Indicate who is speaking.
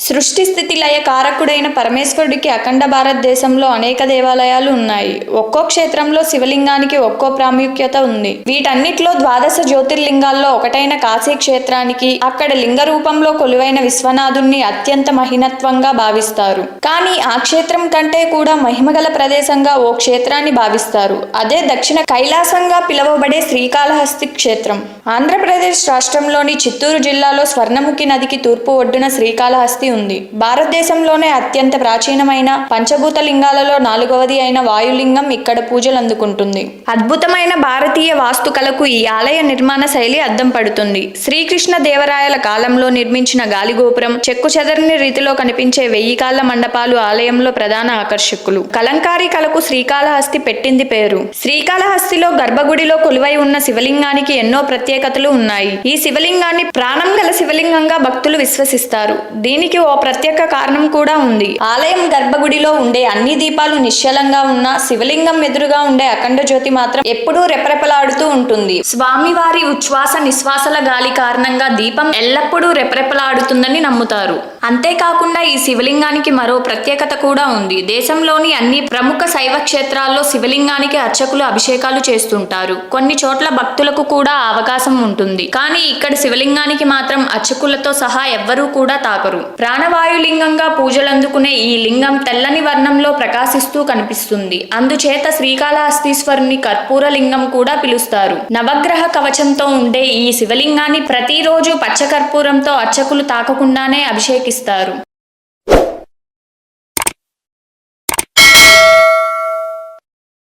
Speaker 1: సృష్టి స్థితి లయ కారకుడైన పరమేశ్వరుడికి అఖండ భారతదేశంలో అనేక దేవాలయాలు ఉన్నాయి. ఒక్కో క్షేత్రంలో శివలింగానికి ఒక్కో ప్రాముఖ్యత ఉంది. వీటన్నిటిలో ద్వాదశ జ్యోతిర్లింగాల్లో ఒకటైన కాశీ క్షేత్రానికి అక్కడ లింగ రూపంలో కొలువైన విశ్వనాథుణ్ణి అత్యంత మహినత్వంగా భావిస్తారు. కానీ ఆ క్షేత్రం కంటే కూడా మహిమగల ప్రదేశంగా ఓ క్షేత్రాన్ని భావిస్తారు. అదే దక్షిణ కైలాసంగా పిలువబడే శ్రీకాళహస్తి క్షేత్రం. ఆంధ్రప్రదేశ్ రాష్ట్రంలోని చిత్తూరు జిల్లాలో స్వర్ణముఖి నదికి తూర్పు ఒడ్డున శ్రీకాళహస్తి ఉంది. భారతదేశంలోనే అత్యంత ప్రాచీనమైన పంచభూత లింగాలలో 4వది అయిన వాయులింగం ఇక్కడ పూజలు అందుకుంటుంది. అద్భుతమైన భారతీయ వాస్తుకళకు ఈ ఆలయ నిర్మాణ శైలి అద్దం పడుతుంది. శ్రీకృష్ణ దేవరాయల కాలంలో నిర్మించిన గాలిగోపురం, చెక్కు చెదరని రీతిలో కనిపించే 1000 కాళ్ల మండపాలు ఆలయంలో ప్రధాన ఆకర్షకులు. కలంకారీ కళకు శ్రీకాళహస్తి పెట్టింది పేరు. శ్రీకాళహస్తిలో గర్భగుడిలో కొలువై ఉన్న శివలింగానికి ఎన్నో ప్రత్యేకతలు ఉన్నాయి. ఈ శివలింగాన్ని ప్రాణం గల శివలింగంగా భక్తులు విశ్వసిస్తారు. దీనికి ఓ ప్రత్యేక కారణం కూడా ఉంది. ఆలయం గర్భగుడిలో ఉండే అన్ని దీపాలు నిశ్చలంగా ఉన్న శివలింగం ఎదురుగా ఉండే అఖండ జ్యోతి మాత్రం ఎప్పుడూ రెపరెపలాడుతూ ఉంటుంది. స్వామివారి ఉచ్ఛ్వాస నిశ్వాసల గాలి కారణంగా దీపం ఎల్లప్పుడూ రెపరెపలాడుతుందని నమ్ముతారు. అంతేకాకుండా ఈ శివలింగానికి మరో ప్రత్యేకత కూడా ఉంది. దేశంలోని అన్ని ప్రముఖ శైవ క్షేత్రాల్లో శివలింగానికి అర్చకులు అభిషేకాలు చేస్తుంటారు. కొన్ని చోట్ల భక్తులకు కూడా అవకాశం ఉంటుంది. కానీ ఇక్కడ శివలింగానికి మాత్రం అర్చకులతో సహా ఎవ్వరూ కూడా తాకరు. ప్రాణవాయులింగంగా పూజలందుకునే ఈ లింగం తెల్లని వర్ణంలో ప్రకాశిస్తూ కనిపిస్తుంది. అందుచేత శ్రీకాళహస్తీశ్వరుని కర్పూర లింగం కూడా పిలుస్తారు. నవగ్రహ కవచంతో ఉండే ఈ శివలింగాన్ని ప్రతిరోజు పచ్చకర్పూరంతో అర్చకులు తాకకుండానే అభిషేకిస్తారు.